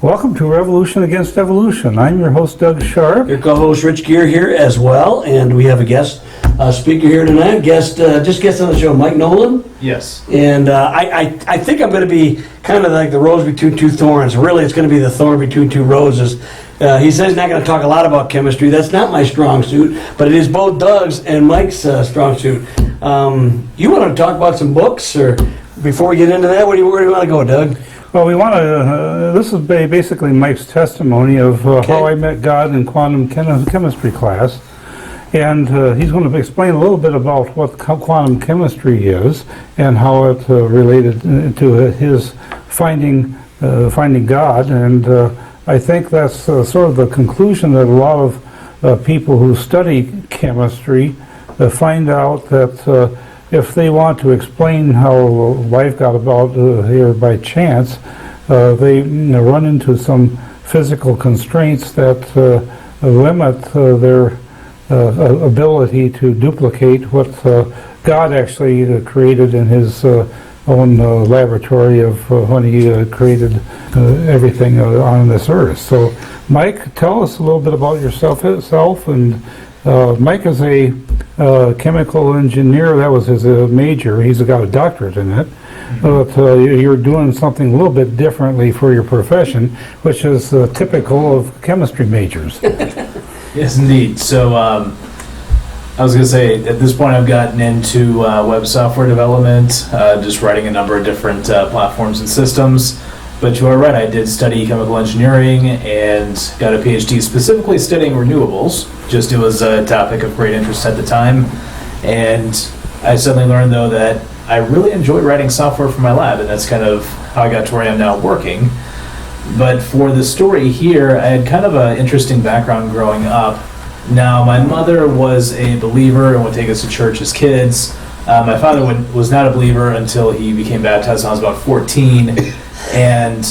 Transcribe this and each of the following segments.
Welcome to Revolution Against Evolution. I'm your host, Doug Sharp. Your co-host, Rich Gear, here as well, and we have a guest speaker here tonight. Guest on the show, Mike Nolan. Yes. And I think I'm going to be kind of like the rose between two thorns. Really, it's going to be the thorn between two roses. He says he's not going to talk a lot about chemistry. That's not my strong suit, but it is both Doug's and Mike's strong suit. You want to talk about some books, or before we get into that, where do you want to go, Doug? Well, we want to, this is basically Mike's testimony of how I met God in quantum chemistry class. And he's going to explain a little bit about what quantum chemistry is and how it related to his finding God. And I think that's sort of the conclusion that a lot of people who study chemistry find out that if they want to explain how life got about here by chance, they run into some physical constraints that limit their ability to duplicate what God actually created in his own laboratory of when he created everything on this earth. So, Mike, tell us a little bit about yourself. And Mike is a chemical engineer. That was his major. He's got a doctorate in it. But you're doing something a little bit differently for your profession, which is typical of chemistry majors. Yes, indeed. So I was going to say, at this point I've gotten into web software development, just writing a number of different platforms and systems. But you are right, I did study chemical engineering and got a PhD specifically studying renewables. Just it was a topic of great interest at the time. And I suddenly learned, though, that I really enjoy writing software for my lab, and that's kind of how I got to where I am now working. But for the story here, I had kind of an interesting background growing up. Now, my mother was a believer and would take us to church as kids. My father was not a believer until he became baptized when I was about 14. And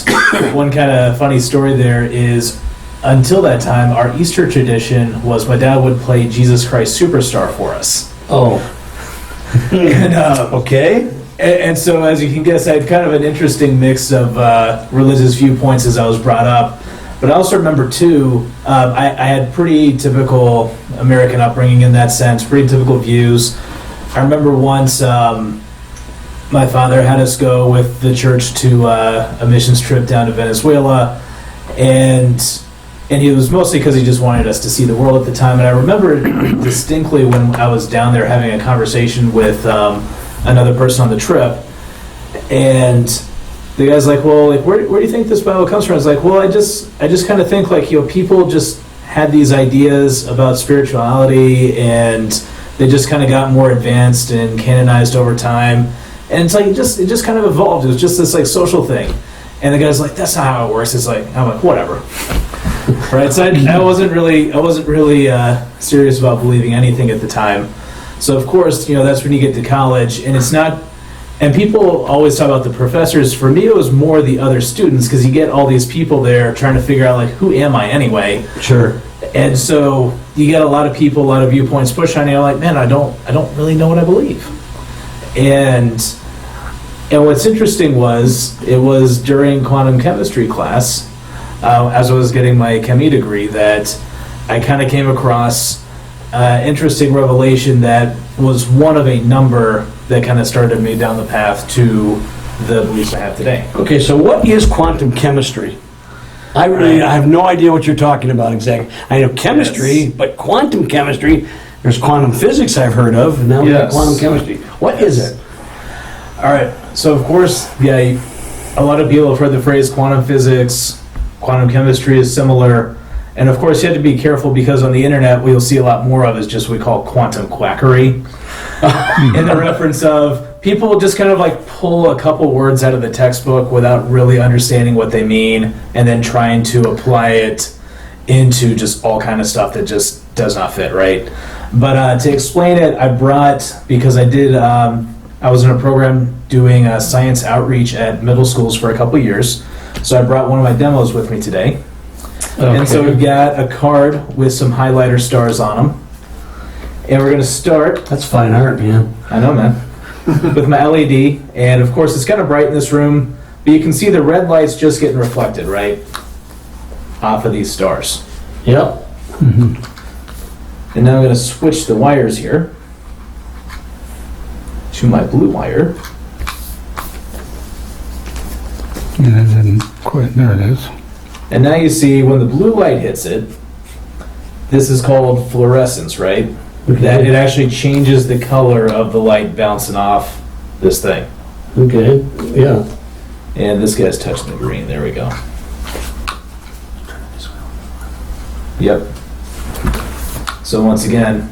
one kind of funny story there is, until that time, our Easter tradition was my dad would play Jesus Christ Superstar for us. Oh. And, okay. And so, as you can guess, I had kind of an interesting mix of religious viewpoints as I was brought up. But I also remember, too, I had pretty typical American upbringing in that sense, pretty typical views. I remember once my father had us go with the church to a missions trip down to Venezuela, and it was mostly because he just wanted us to see the world at the time. And I remember distinctly when I was down there having a conversation with another person on the trip, and the guy's like, well, like, where do you think this Bible comes from? I was like, well, I just kind of think, like, people just had these ideas about spirituality, and they just kind of got more advanced and canonized over time. And it's like, it just kind of evolved. It was just this, like, social thing. And the guy's like, that's not how it works. It's like, I'm like, whatever. Right? So I wasn't really serious about believing anything at the time. So, of course, that's when you get to college, and it's not, and people always talk about the professors. For me, it was more the other students, because you get all these people there trying to figure out, like, who am I anyway? Sure. And so you get a lot of people, a lot of viewpoints pushed on you. Like, man, I don't really know what I believe. And what's interesting was, it was during quantum chemistry class, as I was getting my chemie degree, that I kind of came across interesting revelation that was one of a number that kind of started me down the path to the beliefs I have today. Okay, so what is quantum chemistry? I have no idea what you're talking about exactly. I know chemistry, yes. But quantum chemistry, there's quantum physics I've heard of, and now we have quantum chemistry. What is it? All right, so of course, a lot of people have heard the phrase quantum physics, quantum chemistry is similar, and of course you have to be careful, because on the internet what you'll see a lot more of is just what we call quantum quackery. In the reference of people just kind of like pull a couple words out of the textbook without really understanding what they mean, and then trying to apply it into just all kind of stuff that just does not fit, right? But to explain it, because I was in a program doing science outreach at middle schools for a couple years, so I brought one of my demos with me today. Okay. And so we've got a card with some highlighter stars on them. And we're going to start... That's fine art, man. I know, man. With my LED. And, of course, it's kind of bright in this room. But you can see the red light's just getting reflected, right? off of these stars. Yep. And now I'm going to switch the wires here to my blue wire. And it didn't quite, there it is. And now you see when the blue light hits it, this is called fluorescence, right? Okay. That it actually changes the color of the light bouncing off this thing. Okay, yeah. And this guy's touching the green. There we go. Yep. So once again,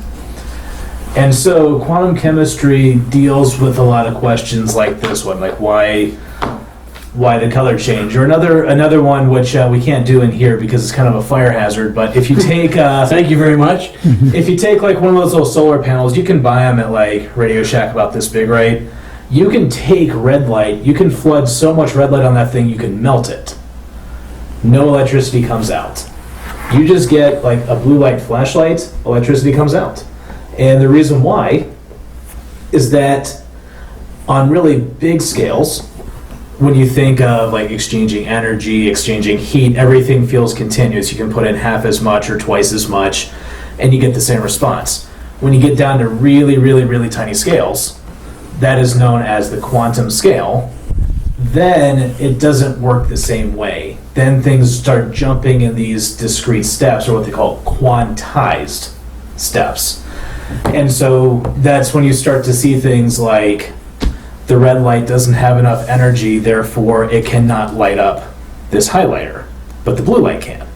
and so quantum chemistry deals with a lot of questions like this one, like why the color change, or another one which we can't do in here because it's kind of a fire hazard. But if you take Thank you very much. if you take like one of those little solar panels, you can buy them at like Radio Shack about this big, right? You can take red light, you can flood so much red light on that thing, you can melt it. No electricity comes out. You just get like a blue light flashlight, electricity comes out. And the reason why is that on really big scales, when you think of like exchanging energy, exchanging heat, everything feels continuous. You can put in half as much or twice as much, and you get the same response. When you get down to really, really, really tiny scales, that is known as the quantum scale, then it doesn't work the same way. Then things start jumping in these discrete steps, or what they call quantized steps. And so that's when you start to see things like the red light doesn't have enough energy, therefore it cannot light up this highlighter, but the blue light can.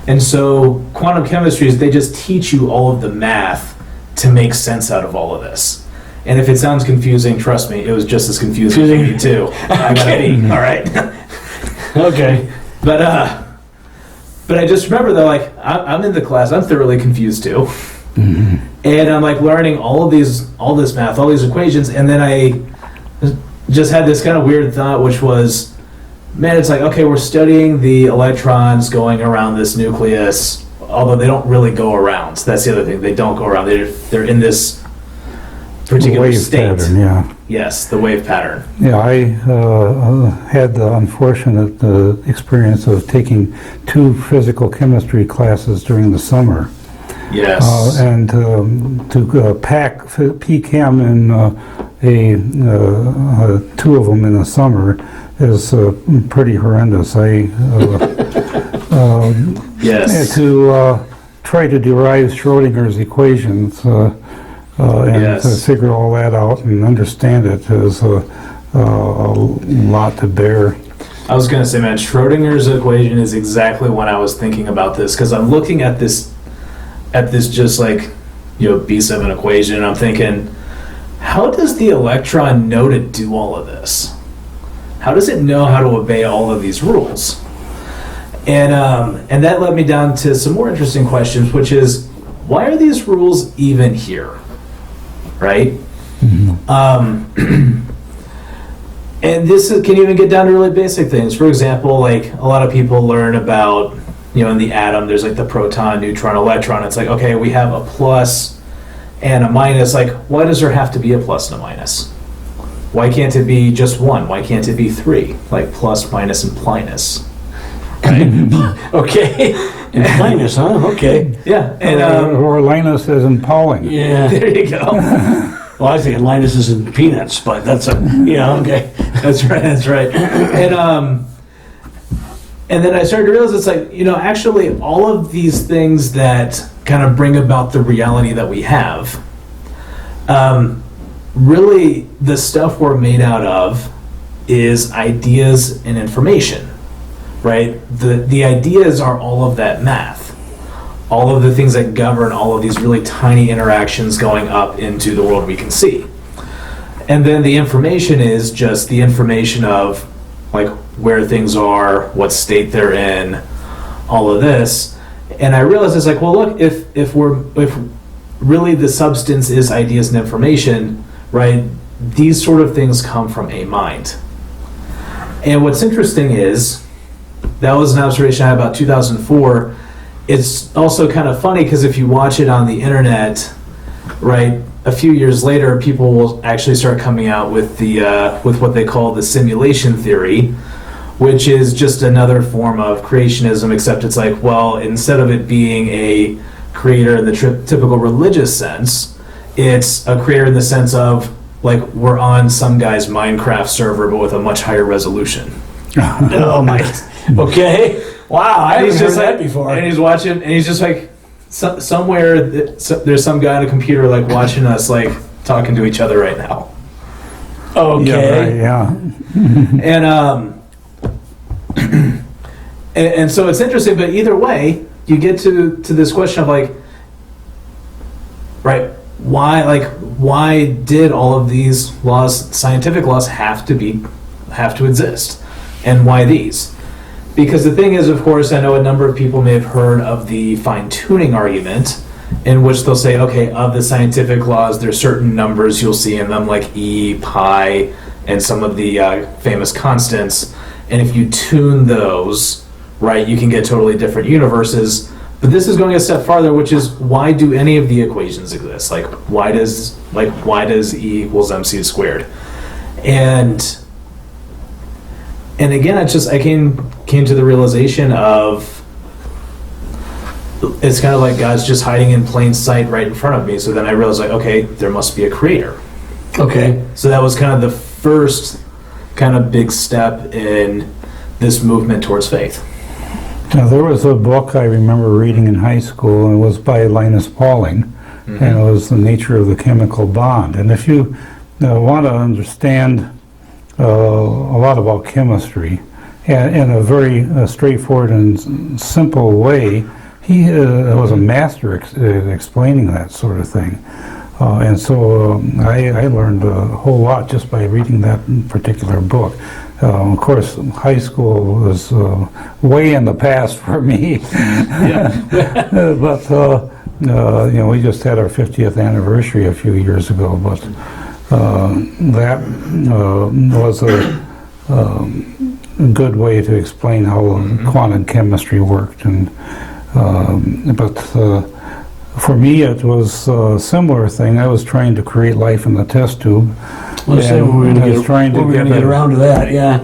And so quantum chemistry is they just teach you all of the math to make sense out of all of this. And if it sounds confusing, trust me, it was just as confusing for me too. I gotta be, all right. Okay. But I just remember though, like I'm in the class, I'm thoroughly confused too. And I'm like learning all this math, all these equations, and then I just had this kind of weird thought, which was, man, it's like, okay, we're studying the electrons going around this nucleus, although they don't really go around. So that's the other thing, they don't go around. They're in this particular Wave state. pattern, yeah. Yes, the wave pattern. Yeah, I had the unfortunate experience of taking 2 physical chemistry classes during the summer. Yes. And to pack PChem in 2 of them in the summer is pretty horrendous. I Yes. to try to derive Schrodinger's equations and Yes. to figure all that out and understand it is a lot to bear. I was going to say, man, Schrodinger's equation is exactly when I was thinking about this, because I'm looking at this just like, B7 equation, and I'm thinking, how does the electron know to do all of this? How does it know how to obey all of these rules? And that led me down to some more interesting questions, which is, why are these rules even here? Right? And this can even get down to really basic things. For example, like a lot of people learn about, in the atom, there's like the proton, neutron, electron. It's like, okay, we have a plus and a minus. Like, why does there have to be a plus and a minus? Why can't it be just 1? Why can't it be 3? Like plus, minus, and plinus. Okay. And Linus, huh? Okay. Yeah. And or Linus as in Pauling. Yeah. there you go. Well, I think Linus is in peanuts, but that's okay. That's right. That's right. And then I started to realize it's like, actually all of these things that kind of bring about the reality that we have, really the stuff we're made out of is ideas and information, right? The ideas are all of that math, all of the things that govern all of these really tiny interactions going up into the world we can see. And then the information is just the information of like where things are, what state they're in, all of this. And I realized it's like, well, look, if really the substance is ideas and information, right? These sort of things come from a mind. And what's interesting is, that was an observation I had about 2004. It's also kind of funny because if you watch it on the internet, right, a few years later, people will actually start coming out with with what they call the simulation theory, which is just another form of creationism, except it's like, well, instead of it being a creator in the typical religious sense, it's a creator in the sense of, like, we're on some guy's Minecraft server, but with a much higher resolution. Oh my. Okay. Wow, I haven't heard that like, before. And he's watching, and he's just like, somewhere there's some guy on a computer like watching us like talking to each other right now. Okay. Yeah, And and so it's interesting, but either way, you get to this question of like, right, why did all of these laws, scientific laws, have to exist, and why these? Because the thing is, of course, I know a number of people may have heard of the fine-tuning argument, in which they'll say, okay, of the scientific laws, there's certain numbers you'll see in them, like E, pi, and some of the famous constants, and if you tune those, right, you can get totally different universes. But this is going a step farther, which is, why do any of the equations exist? Like, why does E equals mc squared? And again, it's just, I came to the realization of, it's kind of like God's just hiding in plain sight right in front of me. So then I realized, like, okay, there must be a creator. Okay. So that was kind of the first kind of big step in this movement towards faith. Now, there was a book I remember reading in high school, and it was by Linus Pauling, and it was The Nature of the Chemical Bond. And if you want to understand a lot about chemistry in a very straightforward and simple way, he was a master explaining that sort of thing. And so I learned a whole lot just by reading that particular book. Of course, high school was way in the past for me. But we just had our 50th anniversary a few years ago. But that was a good way to explain how quantum chemistry worked. And but for me, it was a similar thing. I was trying to create life in the test tube. Let's say we're going to get around to that, yeah.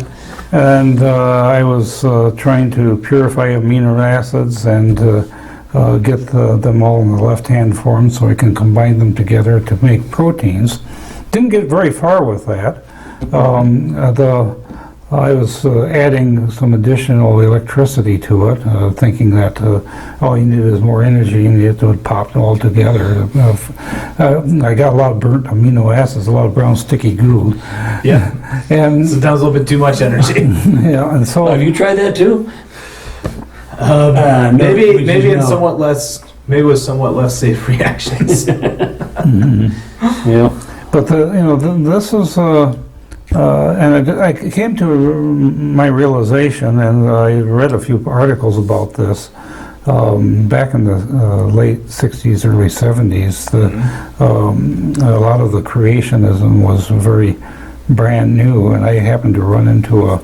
And I was trying to purify amino acids and get them all in the left-hand form so I can combine them together to make proteins. Didn't get very far with that. I was adding some additional electricity to it, thinking that all you need is more energy and it would pop it all together. I got a lot of burnt amino acids, a lot of brown sticky goo. Yeah, and sometimes a little bit too much energy. Yeah, and so Have you tried that too? Maybe with somewhat less safe reactions. Yeah. But this is. And I came to my realization, and I read a few articles about this back in the late 60s, early 70s. A lot of the creationism was very brand new, and I happened to run into a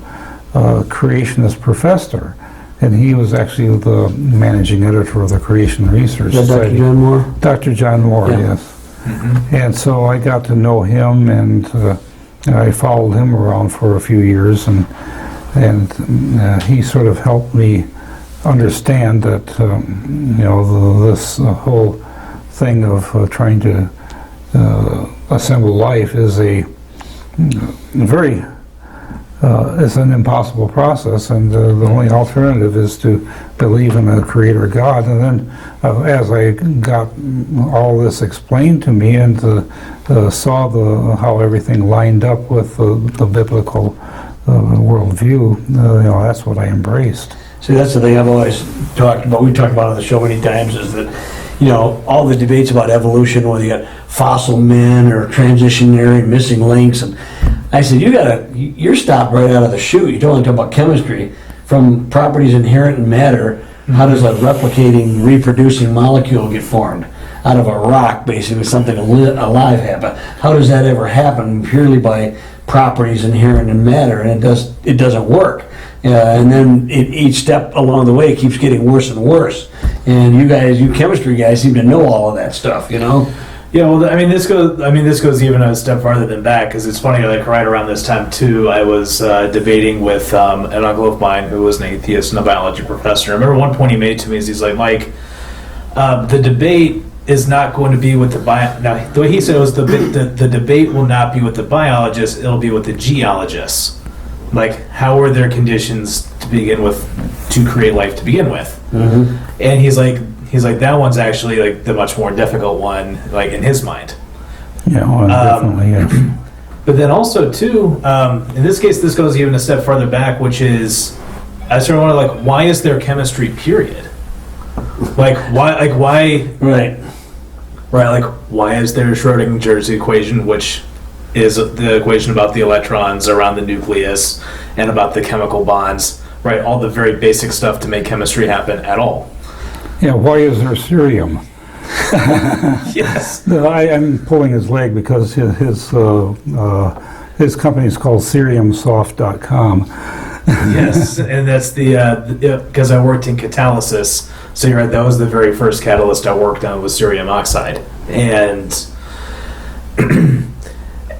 creationist professor, and he was actually the managing editor of the Creation Research Society. Dr. John Moore? Dr. John Moore, Yeah. yes. And so I got to know him, and I followed him around for a few years, and he sort of helped me understand that this whole thing of trying to assemble life is a very it's an impossible process, and the only alternative is to believe in a creator God. And then as I got all this explained to me and saw how everything lined up with the biblical worldview, that's what I embraced. See, that's the thing I've always talked about. We talked about it on the show many times, is that, all the debates about evolution, whether you got fossil men or transitionary missing links, and I said, you're stopped right out of the chute. You're only talking about chemistry, from properties inherent in matter. How does a replicating, reproducing molecule get formed out of a rock, basically something alive happen? How does that ever happen purely by properties inherent in matter? And it doesn't work. And then each step along the way keeps getting worse and worse. And you chemistry guys seem to know all of that stuff, Yeah, well, I mean, this goes even a step farther than back, because it's funny. Like right around this time too, I was debating with an uncle of mine who was an atheist and a biology professor. I remember one point he made to me is he's like, Mike, the debate is not going to be with now the way he said it was the debate will not be with the biologists, it'll be with the geologists. Like, how were their conditions to begin with to create life to begin with? Mm-hmm. And he's like that one's actually like the much more difficult one, like in his mind. Yeah, well, definitely, yes. But then also too, in this case, this goes even a step farther back, which is I sort of wonder, like, why is there chemistry? Period. Like why? Right. Right. Like why is there Schrodinger's equation, which is the equation about the electrons around the nucleus and about the chemical bonds, right? All the very basic stuff to make chemistry happen at all. Yeah, why is there cerium? Yes. I'm pulling his leg because his company is called ceriumsoft.com. Yes, and that's because I worked in catalysis. So you're right, that was the very first catalyst I worked on was cerium oxide.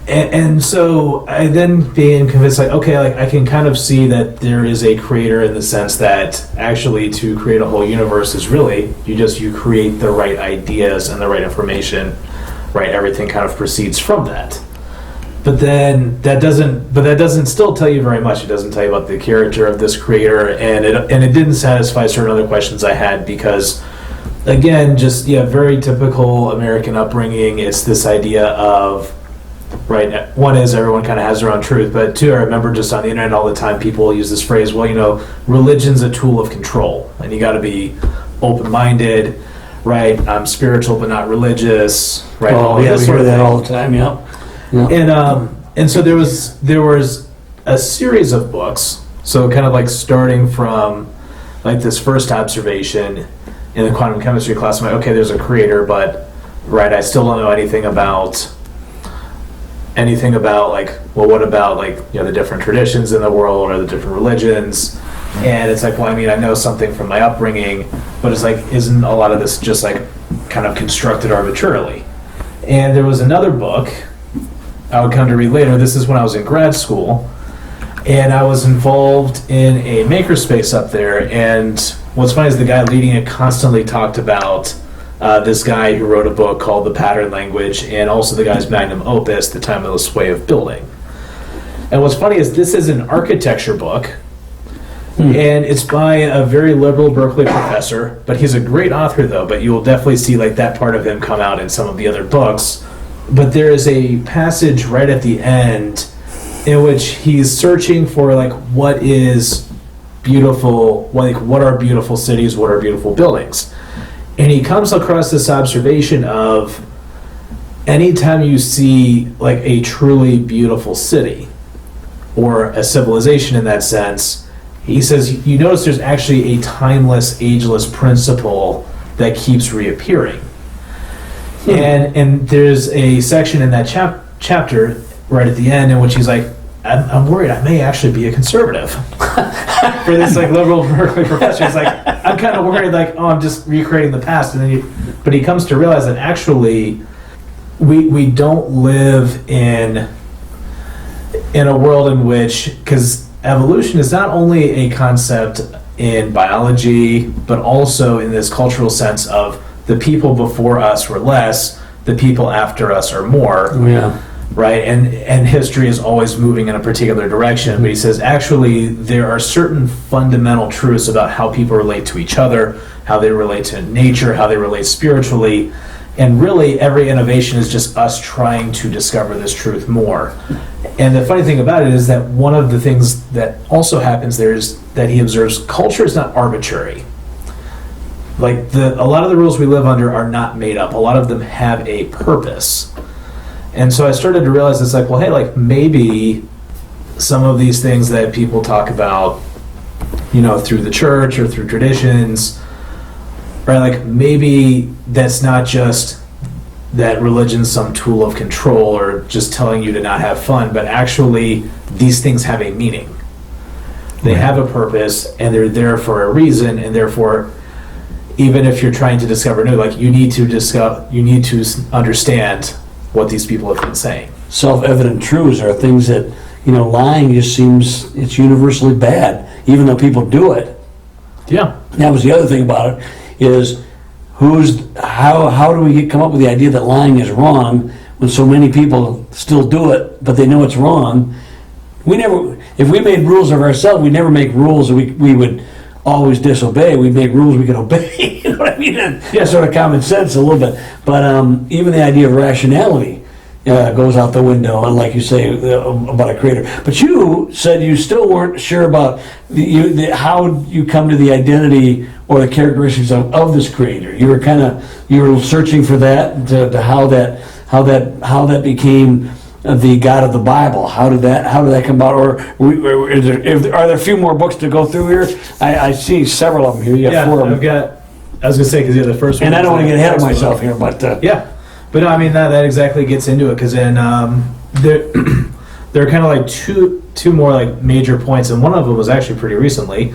And so I then being convinced, like, okay, like I can kind of see that there is a creator in the sense that actually to create a whole universe is really you create the right ideas and the right information, right? Everything kind of proceeds from that. But then that doesn't still tell you very much. It doesn't tell you about the character of this creator, and it didn't satisfy certain other questions I had because, again, just very typical American upbringing. It's this idea of, right, one is everyone kind of has their own truth, but two, I remember just on the internet all the time people use this phrase, well, religion's a tool of control, and you got to be open-minded, right? I'm spiritual but not religious, right? Oh, yeah, we hear that all the time, yeah. And so there was a series of books, so kind of like starting from like this first observation in the quantum chemistry class, I'm like, okay, there's a creator, but right, I still don't know anything about like, well, what about like the different traditions in the world or the different religions? And it's like, well, I mean, I know something from my upbringing, but it's like, isn't a lot of this just like kind of constructed arbitrarily? And there was another book I would come to read later. This is when I was in grad school, and I was involved in a makerspace up there. And what's funny is the guy leading it constantly talked about this guy who wrote a book called The Pattern Language, and also the guy's magnum opus, The Timeless Way of Building. And what's funny is this is an architecture book, and it's by a very liberal Berkeley professor, but he's a great author though, but you will definitely see like that part of him come out in some of the other books. But there is a passage right at the end in which he's searching for like what is beautiful, like what are beautiful cities, what are beautiful buildings. And he comes across this observation of anytime you see like a truly beautiful city or a civilization in that sense, he says you notice there's actually a timeless, ageless principle that keeps reappearing. And there's a section in that chapter right at the end in which he's like, I'm worried I may actually be a conservative. For this like liberal Berkeley professor, he's like, I'm kind of worried, like, oh, I'm just recreating the past. And then but he comes to realize that actually we don't live in a world in which, because evolution is not only a concept in biology, but also in this cultural sense of the people before us were less, the people after us are more. Yeah. Right? And history is always moving in a particular direction. But he says, actually, there are certain fundamental truths about how people relate to each other, how they relate to nature, how they relate spiritually. And really, every innovation is just us trying to discover this truth more. And the funny thing about it is that one of the things that also happens there is that he observes culture is not arbitrary. Like a lot of the rules we live under are not made up. A lot of them have a purpose. And so I started to realize it's like, well, hey, like maybe some of these things that people talk about, through the church or through traditions, right? Like maybe that's not just that religion's some tool of control or just telling you to not have fun, but actually these things have a meaning. They have a purpose and they're there for a reason, and therefore even if you're trying to discover new, like you need to understand what these people have been saying. Self-evident truths are things that, lying just seems, it's universally bad, even though people do it. Yeah. That was the other thing about it, is how do we come up with the idea that lying is wrong when so many people still do it, but they know it's wrong? If we made rules of ourselves, we'd never make rules that we would always disobey. We'd make rules we could obey. You know what I mean? Yeah, sort of common sense a little bit. But even the idea of rationality goes out the window, and like you say about a creator. But you said you still weren't sure about how you come to the identity or the characteristics of this creator. You were searching for that, to how that became the God of the Bible. How did that come about? Or are there a few more books to go through here? I see several of them here. You got 4 of them. I was gonna say, because the first one. And I don't want to get ahead of myself here, but yeah. But no, I mean that exactly gets into it, because then there are kind of like two more like major points, and one of them was actually pretty recently.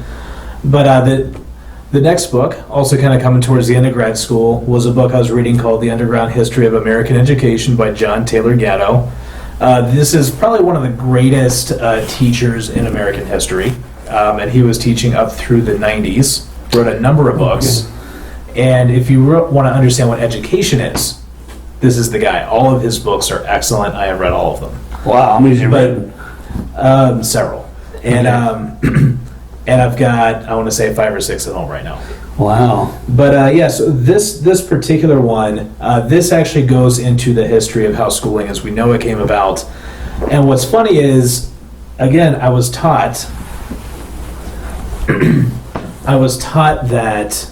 But the next book, also kind of coming towards the end of grad school, was a book I was reading called The Underground History of American Education by John Taylor Gatto. This is probably one of the greatest teachers in American history, and he was teaching up through the 90s, wrote a number of books. And if you want to understand what education is, this is the guy. All of his books are excellent. I have read all of them. wow, how many have you read? Several. And and I've got, I want to say 5 or 6 at home right now. Wow. But so this particular one, this actually goes into the history of how schooling as we know it came about. And what's funny is, again, I was taught that,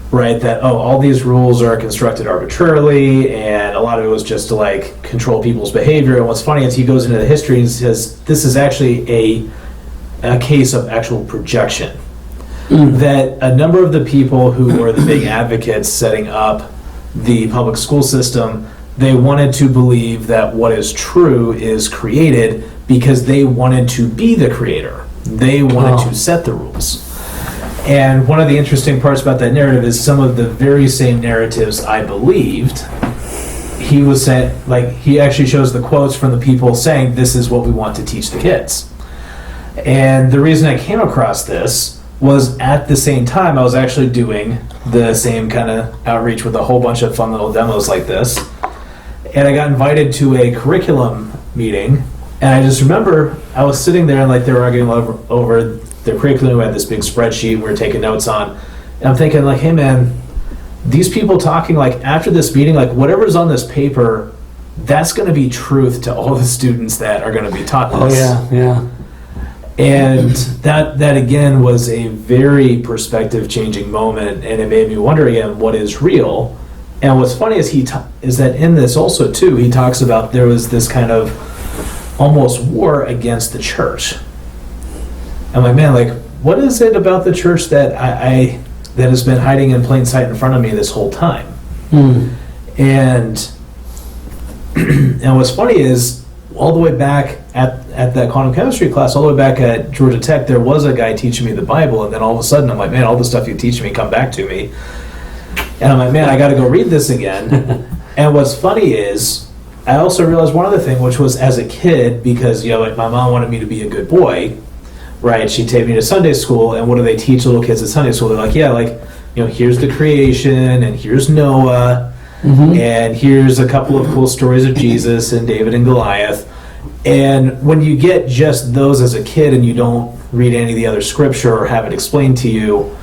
right, that, all these rules are constructed arbitrarily, and a lot of it was just to like control people's behavior. And what's funny is he goes into the history and says this is actually a case of actual projection. That a number of the people who were the big advocates setting up the public school system, they wanted to believe that what is true is created because they wanted to be the creator. They wanted to set the rules. And one of the interesting parts about that narrative is some of the very same narratives I believed, he was saying, like, he actually shows the quotes from the people saying this is what we want to teach the kids. And the reason I came across this was at the same time I was actually doing the same kind of outreach with a whole bunch of fun little demos like this. And I got invited to a curriculum meeting, and I just remember I was sitting there and like they were arguing over the curriculum. We had this big spreadsheet we were taking notes on. And I'm thinking like, hey man, these people talking like after this meeting, like whatever's on this paper, that's going to be truth to all the students that are going to be taught this. Oh yeah. And that again was a very perspective changing moment, and it made me wonder again what is real. And what's funny is is that in this also too he talks about there was this kind of almost war against the church. I'm like, man, like what is it about the church that that has been hiding in plain sight in front of me this whole time? And what's funny is all the way back at that quantum chemistry class, all the way back at Georgia Tech, there was a guy teaching me the Bible, and then all of a sudden I'm like, man, all the stuff you teach me, come back to me. And I'm like, man, I got to go read this again. And what's funny is, I also realized one other thing, which was as a kid, because like my mom wanted me to be a good boy, right? She'd take me to Sunday school, and what do they teach little kids at Sunday school? They're like, yeah, like here's the creation, and here's Noah. And here's a couple of cool stories of Jesus and David and Goliath. And when you get just those as a kid and you don't read any of the other scripture or have it explained to you,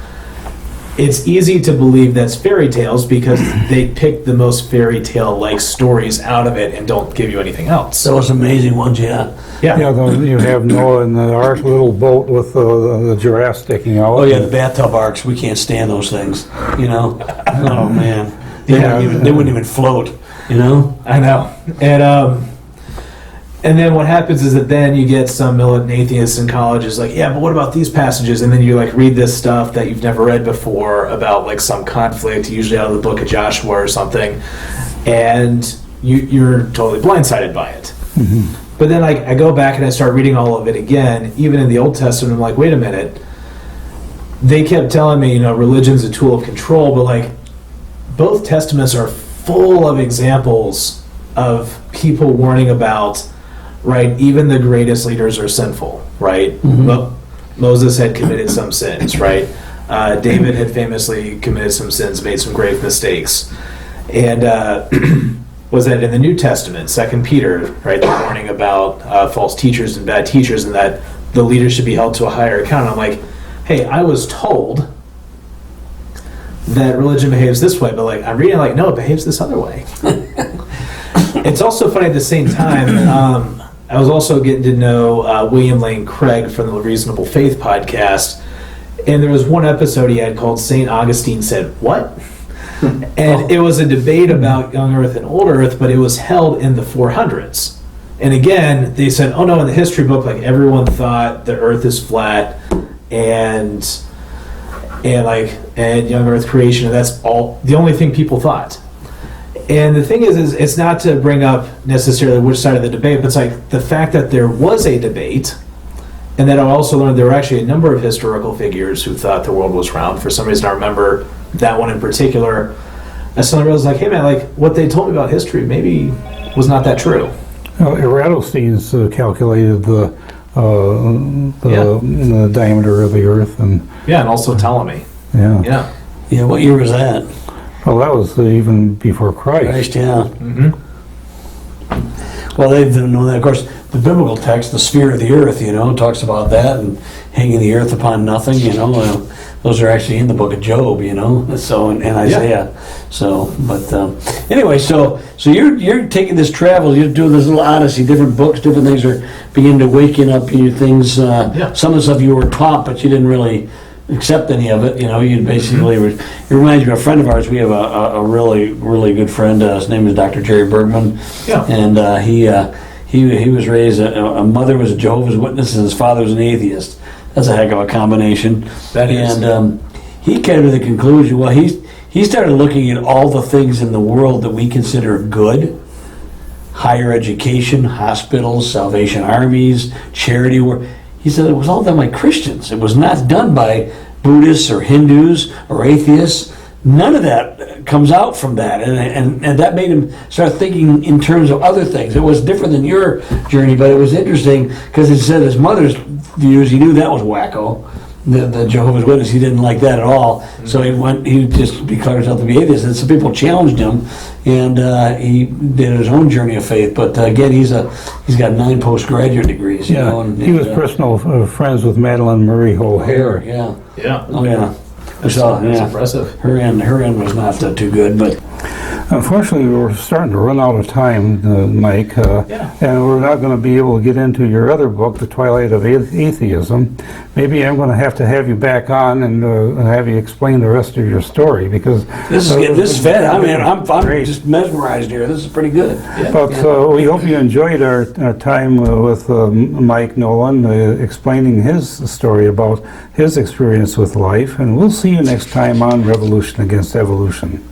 it's easy to believe that's fairy tales because they pick the most fairy tale-like stories out of it and don't give you anything else. Those amazing ones, yeah. Yeah, you have Noah in the ark, little boat with the giraffe sticking out. Oh yeah, the bathtub arcs, we can't stand those things, Oh man. They wouldn't even float, I know. And then what happens is that then you get some militant atheists in colleges like, yeah, but what about these passages? And then you like read this stuff that you've never read before about like some conflict, usually out of the book of Joshua or something, and you're totally blindsided by it. But then I go back and I start reading all of it again, even in the Old Testament. I'm like, wait a minute. they kept telling me, religion's a tool of control, but like both testaments are full of examples of people warning about, right, even the greatest leaders are sinful, right? Moses had committed some sins, right? David had famously committed some sins, made some grave mistakes. And was that in the New Testament, 2 Peter, right, the warning about false teachers and bad teachers, and that the leaders should be held to a higher account. I'm like, hey, I was told that religion behaves this way, but like I'm reading like, no, it behaves this other way. It's also funny at the same time, I was also getting to know William Lane Craig from the Reasonable Faith podcast, and there was one episode he had called St. Augustine Said What? And it was a debate about young Earth and old Earth, but it was held in the 400s. And again, they said, oh no, in the history book, like everyone thought the Earth is flat, and young Earth creation, and that's all the only thing people thought. And the thing is it's not to bring up necessarily which side of the debate, but it's like the fact that there was a debate, and then I also learned there were actually a number of historical figures who thought the world was round. For some reason, I remember that one in particular. I suddenly realized, like, hey man, like what they told me about history maybe was not that true. Well, Eratosthenes calculated the diameter of the Earth, and and also Ptolemy. yeah. What year was that? Well, that was even before Christ. Yeah. Mm-hmm. Well, they didn't know that. Of course, the biblical text, the sphere of the earth, talks about that, and hanging the earth upon nothing, those are actually in the book of Job, so, and Isaiah. So, but anyway, so you're taking this travel, you're doing this little odyssey, different books, different things are beginning to waking up you things, some of the stuff you were taught, but you didn't really accept any of it, you basically, it reminds me of a friend of ours. We have a really, really good friend, his name is Dr. Jerry Bergman, and he was raised, a mother was a Jehovah's Witness and his father was an atheist. That's a heck of a combination. That is. And he came to the conclusion, well, he started looking at all the things in the world that we consider good, higher education, hospitals, Salvation Armies, charity work. He said it was all done by Christians. It was not done by Buddhists or Hindus or atheists. None of that comes out from that. And that made him start thinking in terms of other things. It was different than your journey, but it was interesting because he said his mother's views, he knew that was wacko. The Jehovah's Witness, he didn't like that at all. So he just declared himself to be atheist. And some people challenged him, and he did his own journey of faith. But again, he's got 9 postgraduate degrees. He was personal friends with Madeleine Marie O'Hare. Yeah. Oh yeah. That's impressive. Her end was not too good, but unfortunately, we're starting to run out of time, Mike, and we're not going to be able to get into your other book, The Twilight of Atheism. Maybe I'm going to have you back on and have you explain the rest of your story, because this is fed. I mean, I'm just mesmerized here. This is pretty good. But we hope you enjoyed our time with Mike Nolan explaining his story about his experience with life, and we'll see you next time on Revolution Against Evolution.